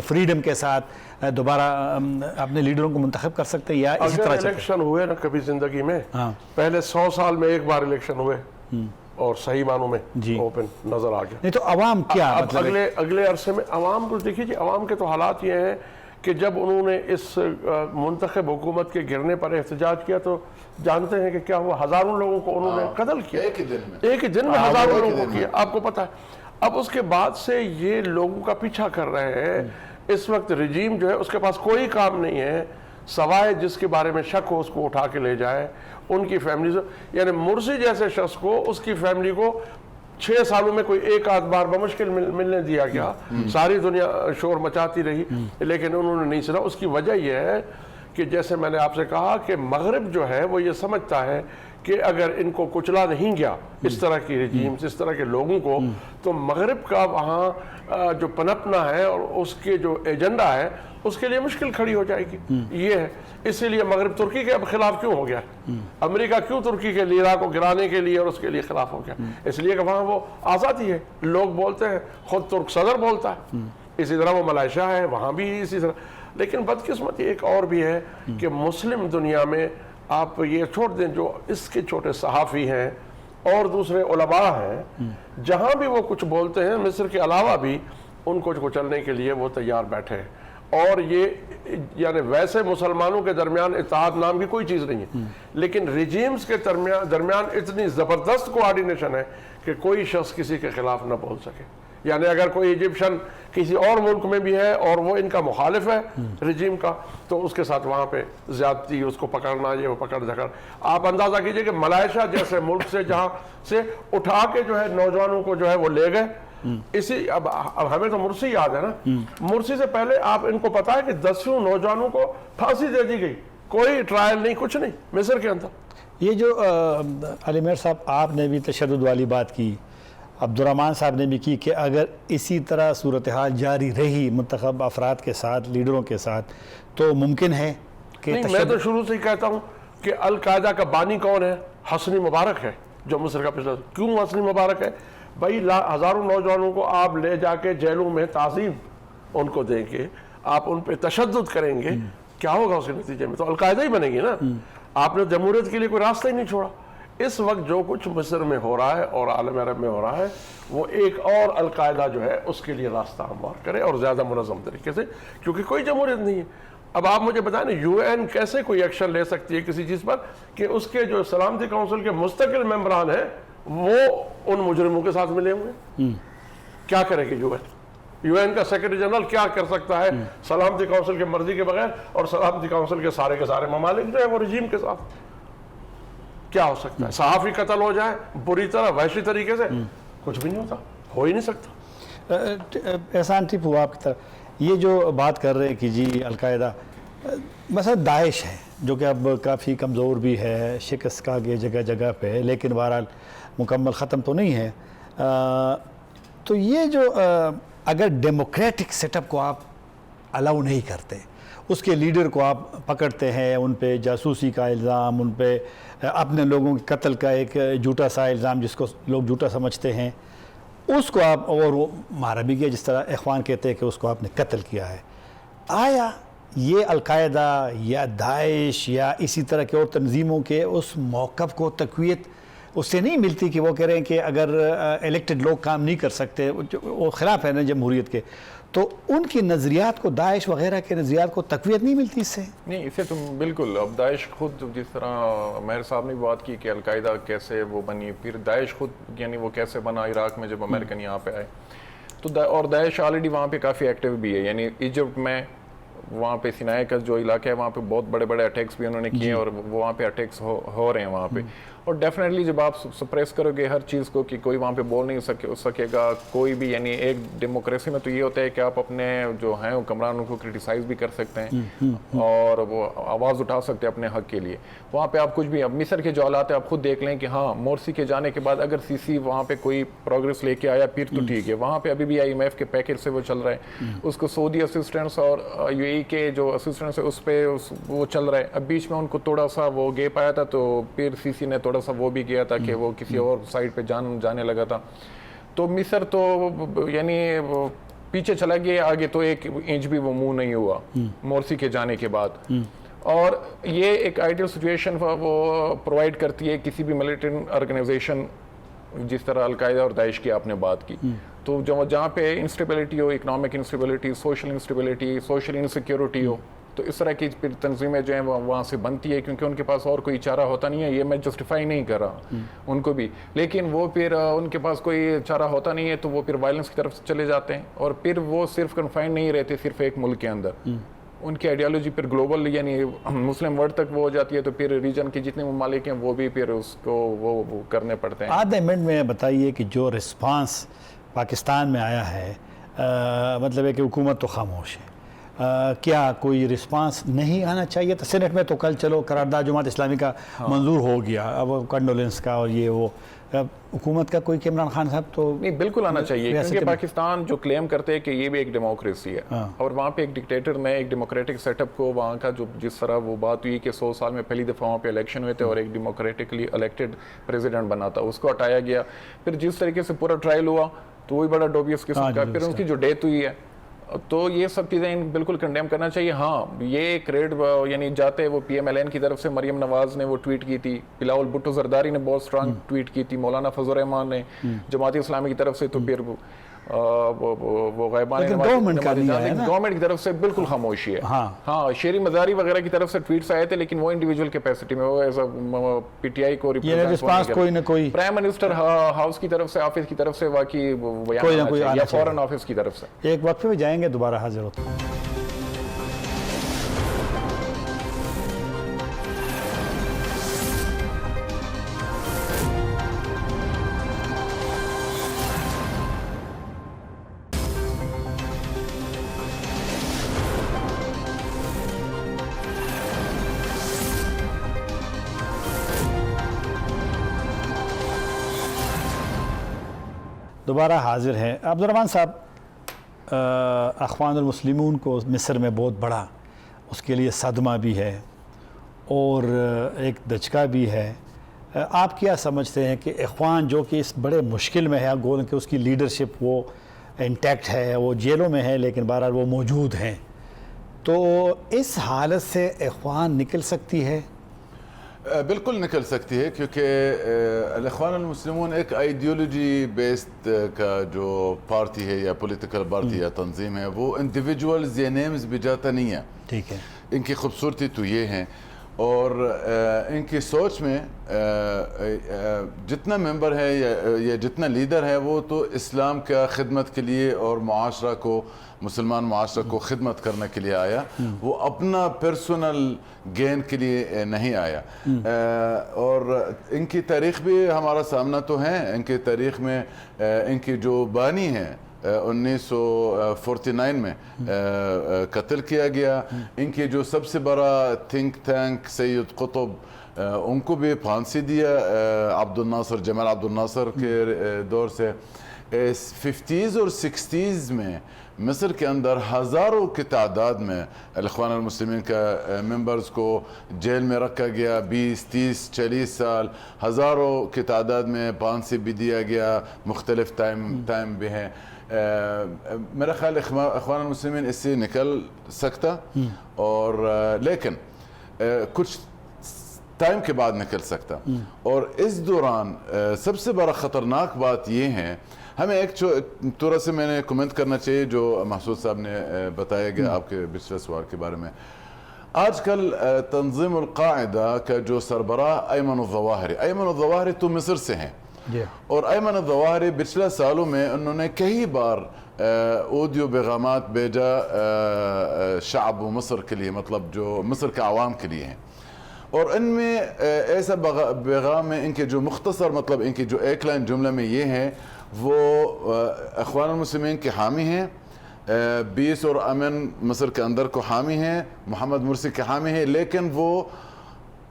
فریڈم کے ساتھ دوبارہ اپنے لیڈروں کو منتخب کر سکتے ہیں، یا اسی طرح الیکشن ہوئے نا کبھی زندگی میں، پہلے 100 سال میں ایک بار الیکشن ہوئے اور صحیح معنوں میں اوپن نظر آ گیا. نہیں تو عوام کیا مطلب اگلے عرصے میں عوام کو دیکھیے جی، عوام کے تو حالات یہ ہیں کہ جب انہوں نے اس منتخب حکومت کے گرنے پر احتجاج کیا تو جانتے ہیں کہ کیا ہوا، ہزاروں لوگوں کو انہوں نے قتل کیا، ایک ہی دن میں ہزاروں لوگوں کو کیا، آپ کو پتا ہے. اب اس کے بعد سے یہ لوگوں کا پیچھا کر رہے ہیں. اس وقت رجیم جو ہے اس کے پاس کوئی کام نہیں ہے سوائے جس کے بارے میں شک ہو اس کو اٹھا کے لے جائے. ان کی فیملیز، یعنی مرسی جیسے شخص کو، اس کی فیملی کو 6 سالوں میں کوئی ایک آدھ بار بمشکل ملنے دیا گیا. ساری دنیا شور مچاتی رہی لیکن انہوں نے نہیں سنا. اس کی وجہ یہ ہے کہ جیسے میں نے آپ سے کہا کہ مغرب جو ہے وہ یہ سمجھتا ہے کہ اگر ان کو کچلا نہیں گیا اس طرح کی رجیمز، اس طرح کے لوگوں کو، تو مغرب کا وہاں جو پنپنا ہے اور اس کے جو ایجنڈا ہے اس کے لیے مشکل کھڑی ہو جائے گی. یہ ہے، اسی لیے مغرب ترکی کے اب خلاف کیوں ہو گیا، امریکہ کیوں ترکی کے لیرا کو گرانے کے لیے اور اس کے لیے خلاف ہو گیا، اس لیے کہ وہاں وہ آزادی ہے. لوگ بولتے ہیں، خود ترک صدر بولتا ہے. اسی طرح وہ ملائیشیا ہے، وہاں بھی اسی طرح. لیکن بدقسمتی ایک اور بھی ہے کہ مسلم دنیا میں آپ یہ چھوڑ دیں جو اس کے چھوٹے صحافی ہیں اور دوسرے علماء ہیں، جہاں بھی وہ کچھ بولتے ہیں مصر کے علاوہ بھی ان کو کچلنے کے لیے وہ تیار بیٹھے ہیں. اور یہ یعنی ویسے مسلمانوں کے درمیان اتحاد نام کی کوئی چیز نہیں ہے، لیکن ریجیمز کے درمیان اتنی زبردست کوآرڈینیشن ہے کہ کوئی شخص کسی کے خلاف نہ بول سکے. یعنی اگر کوئی ایجپشن کسی اور ملک میں بھی ہے اور وہ ان کا مخالف ہے رجیم کا، تو اس کے ساتھ وہاں پہ زیادتی، اس کو پکڑنا، یہ وہ پکڑ دھکڑ. آپ اندازہ کیجئے کہ ملائیشیا جیسے ملک سے جہاں سے اٹھا کے جو ہے نوجوانوں کو جو ہے وہ لے گئے. اب ہمیں تو مرسی یاد ہے نا، مرسی سے پہلے آپ ان کو پتا ہے کہ 10 نوجوانوں کو پھانسی دے دی گئی، کوئی ٹرائل نہیں، کچھ نہیں مصر کے اندر. یہ جو علی مہر صاحب آپ نے بھی تشدد والی بات کی، عبد الرحمن صاحب نے بھی کی، کہ اگر اسی طرح صورتحال جاری رہی منتخب افراد کے ساتھ، لیڈروں کے ساتھ، تو ممکن ہے کہ نہیں. میں تو شروع سے ہی کہتا ہوں کہ القاعدہ کا بانی کون ہے؟ حسنی مبارک ہے، جو مصر کا پچھلا. کیوں حسنی مبارک ہے؟ بھائی ہزاروں نوجوانوں کو آپ لے جا کے جیلوں میں تعذیب ان کو دیں گے، آپ ان پہ تشدد کریں گے، کیا ہوگا اس کے نتیجے میں؟ تو القاعدہ ہی بنے گی نا. آپ نے جمہوریت کے لیے کوئی راستہ ہی نہیں چھوڑا. اس وقت جو کچھ مصر میں ہو رہا ہے اور عالم عرب میں ہو رہا ہے، وہ ایک اور القاعدہ جو ہے اس کے لیے راستہ ہموار کرے اور زیادہ منظم طریقے سے، کیونکہ کوئی جمہوریت نہیں ہے. اب آپ مجھے بتائیں نا، یو این کیسے کوئی ایکشن لے سکتی ہے کسی چیز پر کہ اس کے جو سلامتی کونسل کے مستقل ممبران ہیں وہ ان مجرموں کے ساتھ ملے ہوئے ہیں؟ کیا کرے گی یو این؟ UN کا سیکرٹری جنرل کیا کر سکتا ہے سلامتی کونسل کے مرضی کے بغیر؟ اور سلامتی کونسل کے سارے ممالک جو ہے وہ رجیم کے ساتھ کیا ہو سکتا ہے؟ صحافی قتل ہو جائے بری طرح وحشی طریقے سے، کچھ بھی نہیں ہوتا، ہو ہی نہیں سکتا۔ احسان ٹیپو آپ کی طرف یہ جو بات کر رہے ہیں کہ جی القاعدہ مثلا داعش ہے جو کہ اب کافی کمزور بھی ہے، شکست کا گیا جگہ جگہ پہ ہے، لیکن بہرحال مکمل ختم تو نہیں ہے۔ تو یہ جو اگر ڈیموکریٹک سیٹ اپ کو آپ الاؤ نہیں کرتے، اس کے لیڈر کو آپ پکڑتے ہیں، ان پہ جاسوسی کا الزام، ان پہ اپنے لوگوں کے قتل کا ایک جھوٹا سا الزام جس کو لوگ جھوٹا سمجھتے ہیں، اس کو آپ، اور وہ مارا بھی گیا جس طرح اخوان کہتے ہیں کہ اس کو آپ نے قتل کیا ہے، آیا یہ القاعدہ یا داعش یا اسی طرح کے اور تنظیموں کے اس موقف کو تقویت اس سے نہیں ملتی کہ وہ کہہ رہے ہیں کہ اگر الیکٹڈ لوگ کام نہیں کر سکتے، وہ خلاف ہے نا جمہوریت کے، تو ان کی نظریات کو، داعش وغیرہ کے نظریات کو تقویت نہیں ملتی اس سے؟ نہیں، اسے تو بالکل، اب داعش خود جس طرح ماہر صاحب نے بات کی کہ القاعدہ کیسے وہ بنی، پھر داعش خود یعنی وہ کیسے بنا عراق میں جب امریکن یہاں پہ آئے، تو اور داعش آلریڈی وہاں پہ کافی ایکٹیو بھی ہے، یعنی ایجپٹ میں وہاں پہ سینائے کا جو علاقہ ہے وہاں پہ بہت بڑے بڑے اٹیکس بھی انہوں نے کیے، اور وہاں پہ اٹیکس ہو رہے ہیں وہاں پہ، اور ڈیفینیٹلی جب آپ سپریس کرو گے ہر چیز کو کہ کوئی وہاں پہ بول نہیں سکے گا کوئی بھی، یعنی ایک ڈیموکریسی میں تو یہ ہوتا ہے کہ آپ اپنے جو ہیں حکمرانوں کو کرٹیسائز بھی کر سکتے ہیں اور وہ آواز اٹھا سکتے ہیں اپنے حق کے لیے، وہاں پہ آپ کچھ بھی، اب مصر کے جو حالات ہیں آپ خود دیکھ لیں کہ ہاں مورسی کے جانے کے بعد اگر سی سی وہاں پہ کوئی پروگریس لے کے آیا پھر تو ٹھیک ہے، وہاں پہ ابھی بھی IMF کے پیکج سے وہ چل رہا ہے، اس کو سعودی اسسٹنٹس اور UAE کے جو اسسٹنٹس ہے اس پہ وہ چل رہا ہے، اب بیچ میں ان کو تھوڑا سا وہ گیپ آیا تھا تو پھر سی سی نے تھوڑا سا وہ بھی کیا تھا کہ وہ کسی اور سائڈ پہ جانے لگا تھا، تو مصر تو یعنی پیچھے چلا گیا، آگے تو ایک انچ بھی وہ منہ نہیں ہوا مورسی کے جانے کے بعد، اور یہ ایک آئیڈیل سچویشن وہ پرووائڈ کرتی ہے کسی بھی ملیٹنٹ آرگنائزیشن جس طرح القاعدہ اور داعش کی آپ نے بات کی، تو جہاں پہ انسٹیبلٹی ہو، economic instability, social instability, social insecurity ہو، تو اس طرح کی پھر تنظیمیں جو ہیں وہاں سے بنتی ہے، کیونکہ ان کے پاس اور کوئی چارہ ہوتا نہیں ہے، یہ میں جسٹیفائی نہیں کر رہا ان کو بھی، لیکن وہ پھر ان کے پاس کوئی چارہ ہوتا نہیں ہے تو وہ پھر وائلنس کی طرف سے چلے جاتے ہیں، اور پھر وہ صرف کنفائنڈ نہیں رہتے صرف ایک ملک کے اندر، ان کی آئیڈیالوجی پھر گلوبل یعنی مسلم ورلڈ تک وہ ہو جاتی ہے، تو پھر ریجن کے جتنے ممالک ہیں وہ بھی پھر اس کو وہ کرنے پڑتے ہیں۔ آدھے منٹ میں بتائیے کہ جو رسپانس پاکستان میں آیا ہے، مطلب ہے کہ حکومت تو خاموش ہے، کیا کوئی رسپانس نہیں آنا چاہیے تھا؟ سینٹ میں تو کل چلو قرارداد جماعت اسلامی کا منظور ہو گیا، اب کنڈولنس کا اور یہ وہ، حکومت کا کوئی، عمران خان صاحب تو نہیں بالکل آنا چاہیے، کیونکہ پاکستان جو کلیم کرتے ہیں کہ یہ بھی ایک ڈیموکریسی ہے، اور وہاں پہ ایک ڈکٹیٹر نے ایک ڈیموکریٹک سیٹ اپ کو وہاں کا جو جس طرح وہ بات ہوئی کہ 100 سال میں پہلی دفعہ وہاں پہ الیکشن ہوئے تھے اور ایک ڈیموکریٹکلی الیکٹڈ پریزیڈنٹ بنا تھا، اس کو ہٹایا گیا، پھر جس طریقے سے پورا ٹرائل ہوا تو وہی بڑا ڈوبیس قسم کا، پھر ان کی جو ڈیتھ ہوئی ہے، تو یہ سب چیزیں بالکل کنڈیم کرنا چاہیے۔ ہاں یہ ایک ریڈ یعنی جاتے وہ PMLN کی طرف سے مریم نواز نے وہ ٹویٹ کی تھی، بلاول بھٹو زرداری نے بہت سٹرانگ ٹویٹ کی تھی، مولانا فضل الرحمان نے جماعت اسلامی کی طرف سے، تو پھر وہ غائبان گورنمنٹ کی طرف سے بالکل خاموشی ہے۔ ہاں شیری مزاری وغیرہ کی طرف سے ٹویٹس آئے تھے، لیکن وہ انڈیویجول کیپیسٹی میں، وہ ایز PTI کو پرائم منسٹر ہاؤس کی طرف سے، آفس کی طرف سے واقعی یا فورن آفس کی طرف سے۔ ایک وقفے میں جائیں گے، دوبارہ حاضر ہوتے ہیں۔ دوبارہ حاضر ہیں عبد الرحمن صاحب۔ اخوان المسلمون کو مصر میں بہت بڑا اس کے لیے صدمہ بھی ہے اور ایک دھچکا بھی ہے، آپ کیا سمجھتے ہیں کہ اخوان جو کہ اس بڑے مشکل میں ہے، گول کہ اس کی لیڈرشپ وہ انٹیکٹ ہے، وہ جیلوں میں ہے لیکن بہرحال وہ موجود ہیں، تو اس حالت سے اخوان نکل سکتی ہے؟ بالکل نکل سکتی ہے، کیونکہ الاخوان المسلمون ایک آئیڈیولوجی بیسڈ کا جو پارٹی ہے یا پولیٹیکل پارٹی یا تنظیم ہے، وہ انڈیویجولز یا نیمز بھی جاتا نہیں ہے، ٹھیک ہے، ان کی خوبصورتی تو یہ ہیں، اور ان کی سوچ میں جتنا ممبر ہے یا جتنا لیڈر ہے وہ تو اسلام کا خدمت کے لیے اور معاشرہ کو مسلمان معاشرہ کو خدمت کرنے کے لیے آیا، وہ اپنا پرسنل گین کے لیے نہیں آیا۔ اور ان کی تاریخ بھی ہمارا سامنا تو ہے، ان کی تاریخ میں ان کی جو بانی ہیں 1949 میں قتل کیا گیا، ان کی جو سب سے بڑا تھنک ٹینک سید قطب ان کو بھی پھانسی دیا عبد الناصر، جمال عبد الناصر کے دور سے۔ 50s اور 60s میں مصر کے اندر ہزاروں کی تعداد میں الاخوان المسلمین کا ممبرز کو جیل میں رکھا گیا، 20 30 40 سال، ہزاروں کی تعداد میں پھانسی بھی دیا گیا، مختلف ٹائم بھی ہیں۔ میرا خیال اخوان المسلمین اس سے نکل سکتا، اور لیکن کچھ ٹائم کے بعد نکل سکتا۔ اور اس دوران سب سے بڑا خطرناک بات یہ ہے، ہمیں ایک تھوڑا سے میں نے کومنٹ کرنا چاہیے جو محسود صاحب نے بتایا گیا آپ کے پچھلے سوال کے بارے میں۔ آج کل تنظیم القاعدہ کا جو سربراہ ایمن الظواہری تو مصر سے ہیں، اور ایمن الظواہری پچھلے سالوں میں انہوں نے کئی بار اودیو پیغامات بھیجا شعب و مصر کے لیے، مطلب جو مصر کے عوام کے لیے ہیں، اور ان میں ایسا پیغام میں ان کے جو مختصر مطلب ان کی جو ایک لائن جملہ میں یہ ہے، وہ اخوان المسلمین کے حامی ہیں، پیس اور امن مصر کے اندر کو حامی ہیں، محمد مرسی کے حامی ہیں، لیکن وہ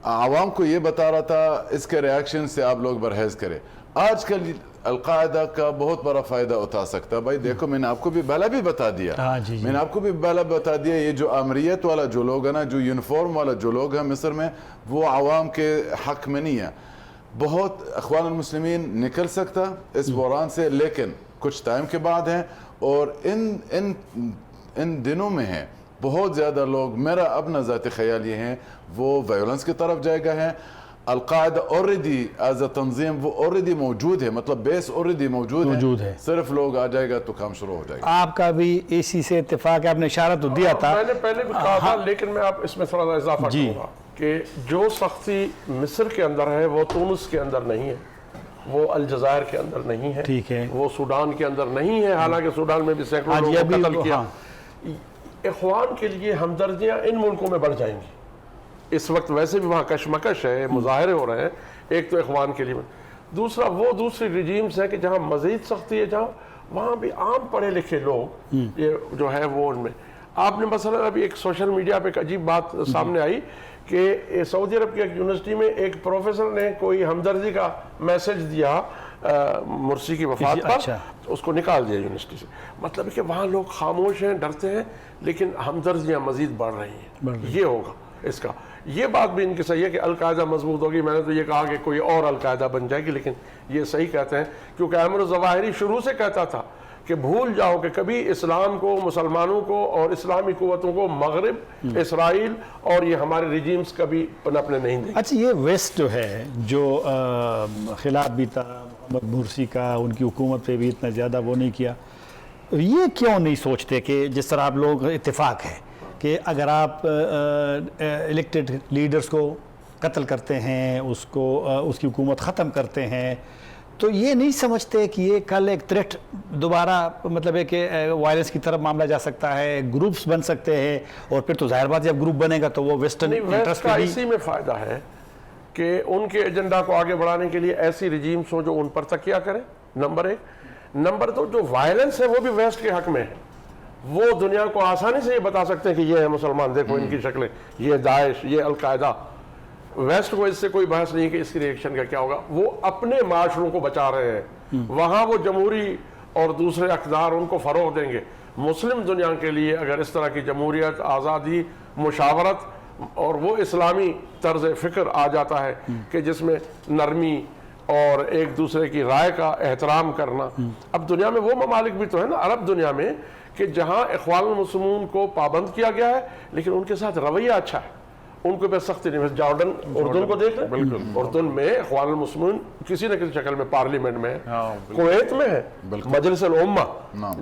عوام کو یہ بتا رہا تھا اس کے ریاکشن سے آپ لوگ پرہیز کریں۔ آج کل القاعدہ کا بہت بڑا فائدہ اٹھا سکتا ہے۔ بھائی دیکھو، میں نے آپ کو بھی پہلے بھی بتا دیا، میں نے آپ کو بھی پہلے بتا دیا، یہ جو آمریت والا جو لوگ ہیں نا، جو یونیفارم والا جو لوگ ہیں مصر میں، وہ عوام کے حق میں نہیں ہے۔ بہت اخوان المسلمین نکل سکتا اس بحران سے، لیکن کچھ ٹائم کے بعد ہیں، اور ان دنوں میں ہیں بہت زیادہ لوگ، میرا اپنا ذاتی خیال یہ ہے، وہ وائلنس کی طرف جائے گا ہے۔ القاعدہ اوریڈی ایز اے تنظیم وہ اوریڈی موجود ہے، مطلب بیس اوریڈی موجود ہے، صرف لوگ آ جائے گا تو کام شروع ہو جائے گا۔ آپ کا بھی اسی سے اتفاق ہے، آپ نے اشارہ تو دیا تھا، میں نے پہلے بھی کہا تھا، لیکن میں آپ اس میں تھوڑا سا اضافہ کروں گا کہ جو سختی مصر کے اندر ہے وہ تونس کے اندر نہیں ہے، وہ الجزائر کے اندر نہیں ہے، ٹھیک ہے، وہ سوڈان کے اندر نہیں ہے، حالانکہ سوڈان میں بھی سینکڑوں لوگوں کو قتل کیا۔ اخوان کے لیے ہمدردیاں ان ملکوں میں بڑھ جائیں گی۔ اس وقت ویسے بھی وہاں کشمکش ہے، مظاہرے ہو رہے ہیں، ایک تو اخوان کے لیے، دوسرا وہ دوسری ریجیمز ہیں کہ جہاں مزید سختی ہے، جہاں وہاں بھی عام پڑھے لکھے لوگ یہ جو ہے وہ ان میں۔ آپ نے مثلا ابھی ایک سوشل میڈیا پہ ایک عجیب بات سامنے آئی کہ سعودی عرب کی ایک یونیورسٹی میں ایک پروفیسر نے کوئی ہمدردی کا میسج دیا مرسی کی وفات پر، اس کو نکال دیا یونیورسٹی سے۔ مطلب کہ وہاں لوگ خاموش ہیں، ڈرتے ہیں، لیکن ہمدردیاں مزید بڑھ رہی ہیں۔ یہ ہوگا اس کا، یہ بات بھی ان کی صحیح ہے کہ القاعدہ مضبوط ہوگی۔ میں نے تو یہ کہا کہ کوئی اور القاعدہ بن جائے گی، لیکن یہ صحیح کہتے ہیں، کیونکہ ایمن الظواہری شروع سے کہتا تھا کہ بھول جاؤ کہ کبھی اسلام کو، مسلمانوں کو اور اسلامی قوتوں کو مغرب، اسرائیل اور یہ ہمارے ریجیمز کبھی پنپنے نہیں دیں۔ اچھا، یہ ویسٹ جو ہے، جو خلاف بھی تھا محمد مرسی کا، ان کی حکومت پہ بھی اتنا زیادہ وہ نہیں کیا، یہ کیوں نہیں سوچتے کہ جس طرح آپ لوگ اتفاق ہے کہ اگر آپ الیکٹڈ لیڈرز کو قتل کرتے ہیں، اس کی حکومت ختم کرتے ہیں، تو یہ نہیں سمجھتے کہ یہ کل ایک تھریٹ دوبارہ مطلب ہے کہ وائلنس کی طرف معاملہ جا سکتا ہے، گروپس بن سکتے ہیں، اور پھر تو ظاہر بات جب گروپ بنے گا تو وہ ویسٹرن انٹرسٹ کا اسی میں فائدہ ہے کہ ان کے ایجنڈا کو آگے بڑھانے کے لیے ایسی ریجیمز ہوں جو ان پر تکیہ کریں، نمبر ایک۔ نمبر دو، جو وائلنس ہے وہ بھی ویسٹ کے حق میں ہے، وہ دنیا کو آسانی سے یہ بتا سکتے ہیں کہ یہ ہے مسلمان، دیکھو ان کی شکلیں، یہ داعش، یہ القاعدہ۔ ویسٹ کو اس سے کوئی بحث نہیں کہ اس کی ریئیکشن کا کیا ہوگا، وہ اپنے معاشروں کو بچا رہے ہیں، وہاں وہ جمہوری اور دوسرے اقدار ان کو فروغ دیں گے۔ مسلم دنیا کے لیے اگر اس طرح کی جمہوریت، آزادی، مشاورت اور وہ اسلامی طرز فکر آ جاتا ہے کہ جس میں نرمی اور ایک دوسرے کی رائے کا احترام کرنا۔ اب دنیا میں وہ ممالک بھی تو ہے نا، عرب دنیا میں، کہ جہاں اخوان المسلمون کو پابند کیا گیا ہے لیکن ان کے ساتھ رویہ اچھا ہے، ان کے پہ سختی نہیں. جارڈن اردن کو دیکھ لیں, اردن میں اخوان المسلمین کسی نہ کسی شکل میں پارلیمنٹ میں ہے, کویت میں ہے, مجلس الامہ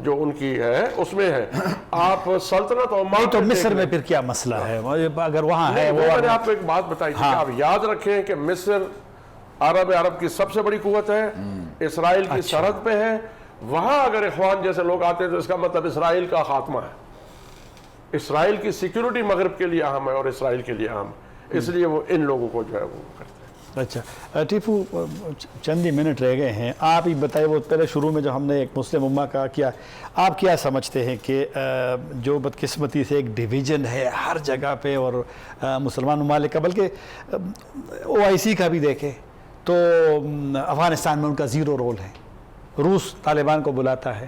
جو ان کی ہے اس میں ہے. آپ سلطنت عمان تو مصر میں پھر کیا مسئلہ ہے اگر وہاں ہے؟ وہ میں نے آپ کو ایک بات بتائی تھی کہ آپ یاد رکھیں کہ مصر عرب کی سب سے بڑی قوت ہے, اسرائیل کی سرحد پہ ہے. وہاں اگر اخوان جیسے لوگ آتے ہیں تو اس کا مطلب اسرائیل کا خاتمہ ہے. اسرائیل کی سیکیورٹی مغرب کے لیے اہم ہے اور اسرائیل کے لیے اہم ہے, اس لیے وہ ان لوگوں کو جو ہے وہ کرتے ہیں. اچھا ٹیپو, چند ہی منٹ رہ گئے ہیں, آپ ہی بتائیں, وہ پہلے شروع میں جو ہم نے ایک مسلم امہ کا کیا, آپ کیا سمجھتے ہیں کہ جو بدقسمتی سے ایک ڈویژن ہے ہر جگہ پہ اور مسلمان ممالک کا, بلکہ OIC کا بھی دیکھیں تو افغانستان میں ان کا زیرو رول ہے, روس طالبان کو بلاتا ہے,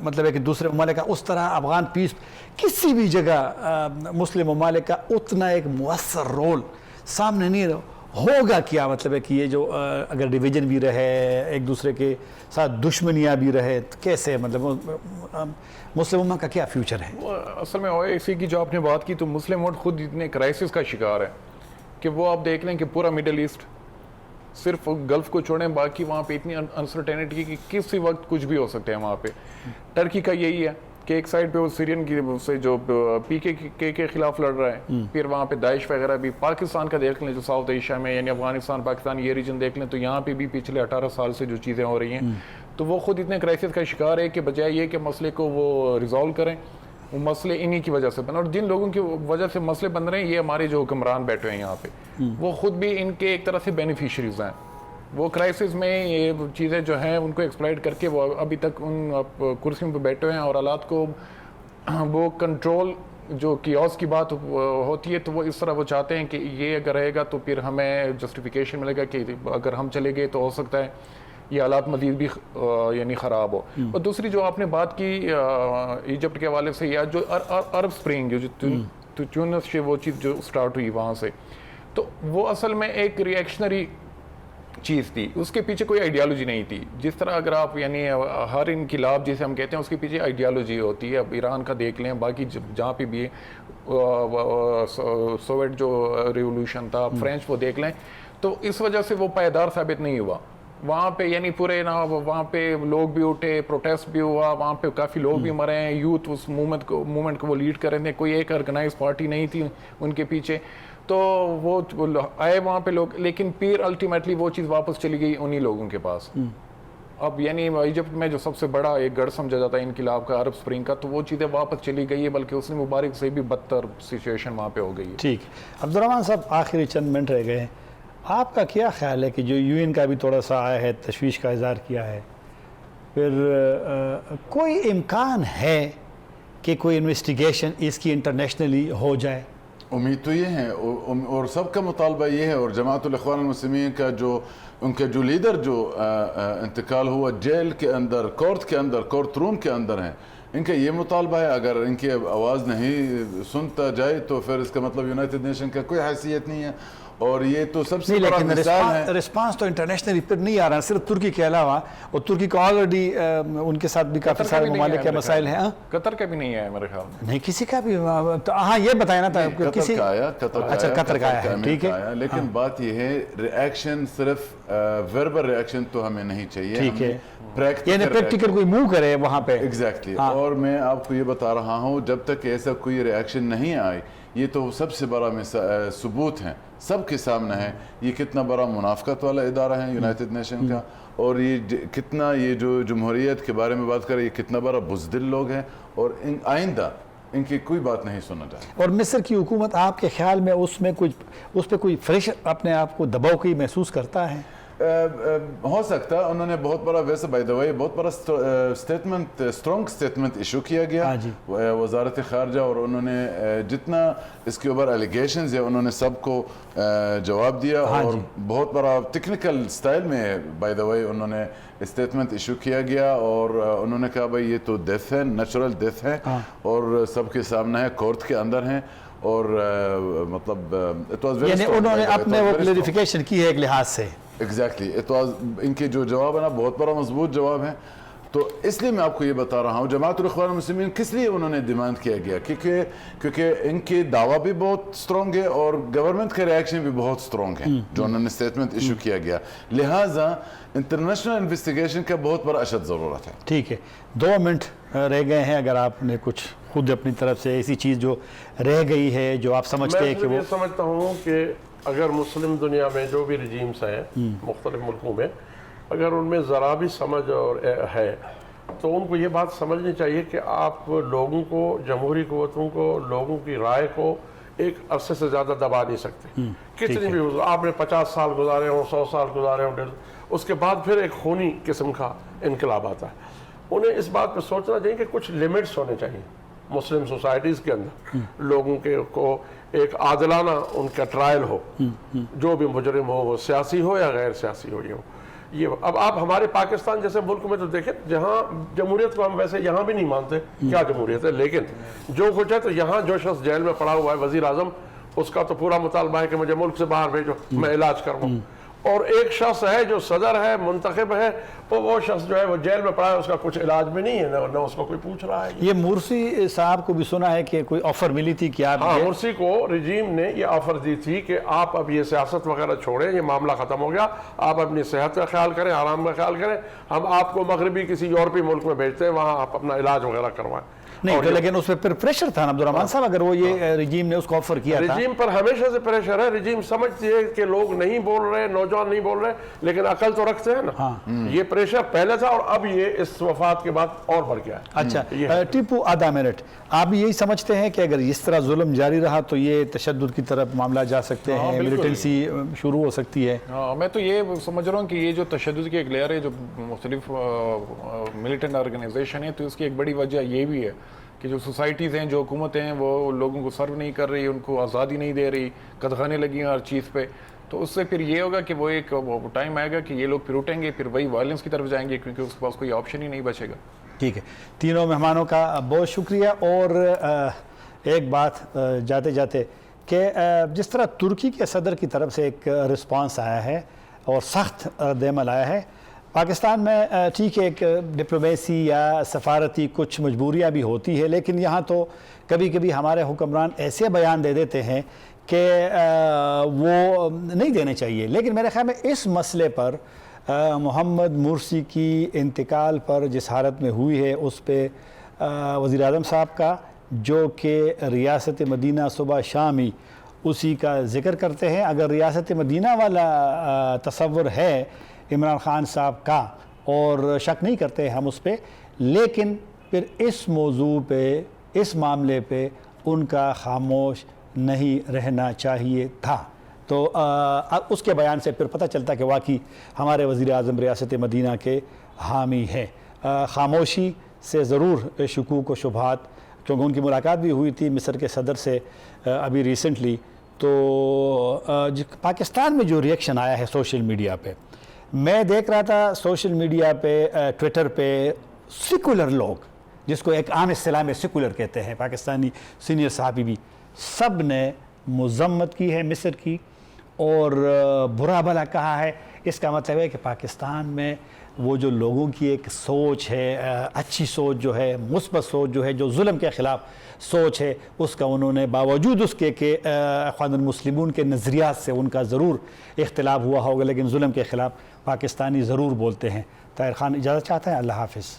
مطلب ہے کہ دوسرے ممالک کا اس طرح افغان پیس کسی بھی جگہ مسلم ممالک کا اتنا ایک مؤثر رول سامنے نہیں ہوگا. کیا مطلب ہے کہ یہ جو اگر ڈویژن بھی رہے, ایک دوسرے کے ساتھ دشمنیاں بھی رہے, تو کیسے مطلب مسلم امہ کا کیا فیوچر ہے؟ اصل میں OIC کی جو آپ نے بات کی تو مسلم ورلڈ خود اتنے کرائسس کا شکار ہے کہ وہ آپ دیکھ لیں کہ پورا مڈل ایسٹ, صرف گلف کو چھوڑیں باقی وہاں پہ اتنی انسرٹینٹی کہ کسی وقت کچھ بھی ہو سکتے ہیں وہاں پہ. ٹرکی کا یہی ہے کہ ایک سائڈ پہ وہ سیرین کی سے جو PKK کے خلاف لڑ رہا ہے, پھر وہاں پہ داعش وغیرہ بھی. پاکستان کا دیکھ لیں جو ساؤتھ ایشیا میں یعنی افغانستان پاکستان یہ ریجن دیکھ لیں تو یہاں پہ بھی پچھلے 18 سال سے جو چیزیں ہو رہی ہیں تو وہ خود اتنے کرائسس کا شکار ہے کہ بجائے یہ کہ مسئلے کو وہ ریزالو کریں, وہ مسئلے انہی کی وجہ سے بن, اور جن لوگوں کی وجہ سے مسئلے بن رہے ہیں یہ ہمارے جو حکمران بیٹھے ہیں یہاں پہ, وہ خود بھی ان کے ایک طرح سے بینیفیشریز ہیں. وہ کرائسس میں یہ چیزیں جو ہیں ان کو ایکسپلائٹ کر کے وہ ابھی تک ان کرسیوں پہ بیٹھے ہیں, اور حالات کو وہ کنٹرول جو کیوس کی بات ہوتی ہے تو وہ اس طرح وہ چاہتے ہیں کہ یہ اگر رہے گا تو پھر ہمیں جسٹیفیکیشن ملے گا کہ اگر ہم چلے گئے تو ہو سکتا ہے یہ حالات مزید بھی یعنی خراب ہو. اور دوسری جو آپ نے بات کی ایجپٹ کے حوالے سے, یا جو عرب سپرنگ جو تیونس سے وہ چیز جو سٹارٹ ہوئی وہاں سے, تو وہ اصل میں ایک ریئیکشنری چیز تھی, اس کے پیچھے کوئی آئیڈیالوجی نہیں تھی. جس طرح اگر آپ یعنی ہر انقلاب جسے ہم کہتے ہیں اس کے پیچھے آئیڈیالوجی ہوتی ہے. اب ایران کا دیکھ لیں, باقی جہاں پہ بھی سوویٹ جو ریولوشن تھا, فرینچ وہ دیکھ لیں, تو اس وجہ سے وہ پائیدار ثابت نہیں ہوا. وہاں پہ یعنی پورے نا وہاں پہ لوگ بھی اٹھے, پروٹیسٹ بھی ہوا, وہاں پہ کافی لوگ بھی مرے ہیں, یوتھ اس موومنٹ کو وہ لیڈ کر رہے تھے, کوئی ایک آرگنائز پارٹی نہیں تھی ان کے پیچھے, تو وہ آئے وہاں پہ لوگ, لیکن پھر الٹیمیٹلی وہ چیز واپس چلی گئی انہی لوگوں کے پاس. اب یعنی ایجپٹ میں جو سب سے بڑا ایک گڑھ سمجھا جاتا ہے انقلاب کا عرب سپرنگ کا, تو وہ چیزیں واپس چلی گئی ہے, بلکہ اس نے مبارک سے بھی بدتر سچویشن وہاں پہ ہو گئی ہے. ٹھیک. عبدالرحمن صاحب, آخری چند منٹ رہ گئے ہیں, آپ کا کیا خیال ہے کہ جو UN کا بھی تھوڑا سا آیا ہے, تشویش کا اظہار کیا ہے, پھر کوئی امکان ہے کہ کوئی انویسٹیگیشن اس کی انٹرنیشنلی ہو جائے؟ امید تو یہ ہے, اور سب کا مطالبہ یہ ہے, اور جماعت الاخوان المسلمین کا جو ان کا جو لیڈر جو انتقال ہوا جیل کے اندر, کورٹ کے اندر, کورٹ روم کے اندر ہیں, ان کا یہ مطالبہ ہے اگر ان کی آواز نہیں سنتا جائے تو پھر اس کا مطلب یونائٹڈ نیشن کا کوئی حیثیت نہیں ہے. اور یہ تو سب سے بڑا مثال ہے. رسپانس تو انٹرنیشنلی پھر نہیں آ رہا, صرف ترکی کے علاوہ, اور ترکی کو آلریڈی ان کے ساتھ بھی کافی سارے ممالک کے مسائل ہیں. قطر کا بھی نہیں ہے میرے خیال میں, نہیں کسی کا بھی. ہاں یہ بتائیں نا تھا قطر کا آیا, قطر کا آیا, ٹھیک ہے, لیکن بات یہ ہے ریئیکشن صرف وربل ریئیکشن تو ہمیں نہیں چاہیے, ٹھیک ہے, یعنی پریکٹیکل کوئی موو کرے وہاں پہ. ایگزیکٹلی. اور میں آپ کو یہ بتا رہا ہوں جب تک ایسا کوئی ریئیکشن نہیں آئی, یہ تو سب سے بڑا ثبوت ہے, سب کے سامنے ہے یہ کتنا بڑا منافقت والا ادارہ ہے یونائٹڈ نیشن کا, اور یہ کتنا یہ جو جمہوریت کے بارے میں بات کرے یہ کتنا بڑا بزدل لوگ ہیں, اور آئندہ ان کی کوئی بات نہیں سنا جائے. اور مصر کی حکومت آپ کے خیال میں اس پہ کوئی فریش اپنے آپ کو دباؤ کی محسوس کرتا ہے؟ ہو سکتا ہے. انہوں نے بہت بڑا, ویسے بائی دا وے بہت بڑا اسٹیٹمنٹ, اسٹرانگ اسٹیٹمنٹ ایشو کیا گیا وزارت خارجہ, اور انہوں نے جتنا اس کے اوپر ایلیگیشنز ہے انہوں نے سب کو جواب دیا, اور بہت بڑا ٹیکنیکل سٹائل میں بائی دا وے انہوں نے اسٹیٹمنٹ ایشو کیا گیا, اور انہوں نے کہا بھائی یہ تو ڈیتھ ہے, نیچرل ڈیتھ ہے, اور سب کے سامنے ہے, کورٹ کے اندر ہیں, اور مطلب یعنی انہوں نے اپنے وہ کلیریفیکیشن کی ہے ایک لحاظ سے. ایگزیکٹلی. ان کے جو جواب ہے نا بہت بڑا مضبوط جواب ہے. تو اس لیے میں آپ کو یہ بتا رہا ہوں جماعت الاخوان المسلمین کس لیے انہوں نے ڈیمانڈ کیا گیا، کیونکہ ان کے دعویٰ بھی بہت سٹرونگ ہے اور گورنمنٹ کا ریاکشن بھی بہت سٹرونگ ہے جو انہوں نے اسٹیٹمنٹ ایشو کیا گیا، لہٰذا انٹرنیشنل انویسٹیگیشن کا بہت بڑا اشد ضرورت ہے۔ ٹھیک ہے، 2 منٹ رہ گئے ہیں، اگر آپ نے کچھ خود اپنی طرف سے ایسی چیز جو رہ گئی ہے جو آپ سمجھتے ہیں کہ وہ... میں سمجھتا ہوں کہ اگر مسلم دنیا میں جو بھی رجیمز ہیں مختلف ملکوں میں، اگر ان میں ذرا بھی سمجھ اور ہے تو ان کو یہ بات سمجھنی چاہیے کہ آپ لوگوں کو، جمہوری قوتوں کو، لوگوں کی رائے کو ایک عرصے سے زیادہ دبا نہیں سکتے۔ کتنی بھی آپ نے 50 سال گزارے ہوں، 100 سال گزارے ہوں، اس کے بعد پھر ایک خونی قسم کا انقلاب آتا ہے۔ انہیں اس بات پہ سوچنا چاہیے کہ کچھ لیمٹس ہونے چاہیے مسلم سوسائٹیز کے اندر، لوگوں کے کو ایک عادلانہ ان کا ٹرائل ہو، جو بھی مجرم ہو وہ سیاسی ہو یا غیر سیاسی ہو۔ یہ اب آپ ہمارے پاکستان جیسے ملک میں تو دیکھیں جہاں جمہوریت کو ہم ویسے یہاں بھی نہیں مانتے کیا جمہوریت ہے، لیکن جو کچھ ہے تو یہاں جو شخص جیل میں پڑا ہوا ہے وزیر اعظم، اس کا تو پورا مطالبہ ہے کہ مجھے ملک سے باہر بھیجو، میں علاج کروں۔ اور ایک شخص ہے جو صدر ہے، منتخب ہے، وہ شخص جو ہے وہ جیل میں پڑا ہے، اس کا کچھ علاج بھی نہیں ہے، نہ اس کو کوئی پوچھ رہا ہے۔ یہ مرسی صاحب کو بھی سنا ہے کہ کوئی آفر ملی تھی کہ آپ... ہاں، مرسی کو رجیم نے یہ آفر دی تھی کہ آپ اب یہ سیاست وغیرہ چھوڑیں، یہ معاملہ ختم ہو گیا، آپ اپنی صحت کا خیال کریں، آرام کا خیال کریں، ہم آپ کو مغربی کسی یورپی ملک میں بھیجتے ہیں، وہاں آپ اپنا علاج وغیرہ کروائیں۔ نہیں تو لیکن اس پہ پریشر تھا نا عبدالرحمن صاحب، اگر وہ یہ رجیم نے اس کو آفر کیا تھا... رجیم پر ہمیشہ سے پریشر ہے، رجیم سمجھتی ہے کہ لوگ نہیں بول رہے، نوجوان نہیں بول رہے، لیکن عقل تو رکھتے ہیں نا۔ یہ پریشر پہلے تھا اور اب یہ اس وفات کے بعد اور بڑھ گیا ہے۔ اچھا ٹیپو، آدھا منٹ، آپ بھی یہی سمجھتے ہیں کہ اگر اس طرح ظلم جاری رہا تو یہ تشدد کی طرف معاملہ جا سکتے ہیں، ملیٹنسی شروع ہو سکتی ہے؟ ہاں، میں تو یہ سمجھ رہا ہوں کہ یہ جو تشدد کی ایک لیئر ہے جو مختلف ملیٹنٹ آرگنائزیشن ہے، تو اس کی ایک بڑی وجہ یہ بھی ہے کہ جو سوسائٹیز ہیں، جو حکومتیں ہیں، وہ لوگوں کو سرو نہیں کر رہی، ان کو آزادی نہیں دے رہی، قدغنیں لگی ہیں ہر چیز پہ، تو اس سے پھر یہ ہوگا کہ وہ ایک ٹائم آئے گا کہ یہ لوگ پھر اٹھیں گے، پھر وہی وائلنس کی طرف جائیں گے، کیونکہ اس کے پاس کوئی آپشن ہی نہیں بچے گا۔ ٹھیک ہے، تینوں مہمانوں کا بہت شکریہ۔ اور ایک بات جاتے جاتے کہ جس طرح ترکی کے صدر کی طرف سے ایک رسپانس آیا ہے اور سخت رد عمل آیا ہے، پاکستان میں ٹھیک ہے ایک ڈپلومیسی یا سفارتی کچھ مجبوریاں بھی ہوتی ہے، لیکن یہاں تو کبھی کبھی ہمارے حکمران ایسے بیان دے دیتے ہیں کہ وہ نہیں دینے چاہیے۔ لیکن میرے خیال میں اس مسئلے پر محمد مرسی کی انتقال پر جس حالت میں ہوئی ہے، اس پہ وزیر اعظم صاحب کا، جو کہ ریاست مدینہ صبح شام ہی اسی کا ذکر کرتے ہیں، اگر ریاست مدینہ والا تصور ہے عمران خان صاحب کا، اور شک نہیں کرتے ہم اس پہ، لیکن پھر اس موضوع پہ، اس معاملے پہ ان کا خاموش نہیں رہنا چاہیے تھا۔ تو اس کے بیان سے پھر پتہ چلتا کہ واقعی ہمارے وزیر اعظم ریاست مدینہ کے حامی ہیں۔ خاموشی سے ضرور شکوک و شبہات، کیونکہ ان کی ملاقات بھی ہوئی تھی مصر کے صدر سے ابھی ریسنٹلی، تو پاکستان میں جو ریئیکشن آیا ہے سوشل میڈیا پہ، میں دیکھ رہا تھا سوشل میڈیا پہ، ٹویٹر پہ، سیکولر لوگ، جس کو ایک عام اصطلاح میں سیکولر کہتے ہیں، پاکستانی سینئر صحافی بھی، سب نے مذمت کی ہے مصر کی اور برا بھلا کہا ہے۔ اس کا مطلب ہے کہ پاکستان میں وہ جو لوگوں کی ایک سوچ ہے، اچھی سوچ جو ہے، مثبت سوچ جو ہے، جو ظلم کے خلاف سوچ ہے، اس کا انہوں نے باوجود اس کے کہ اخوان المسلمون کے نظریات سے ان کا ضرور اختلاف ہوا ہوگا، لیکن ظلم کے خلاف پاکستانی ضرور بولتے ہیں۔ طاہر خان اجازت چاہتا ہے، اللہ حافظ۔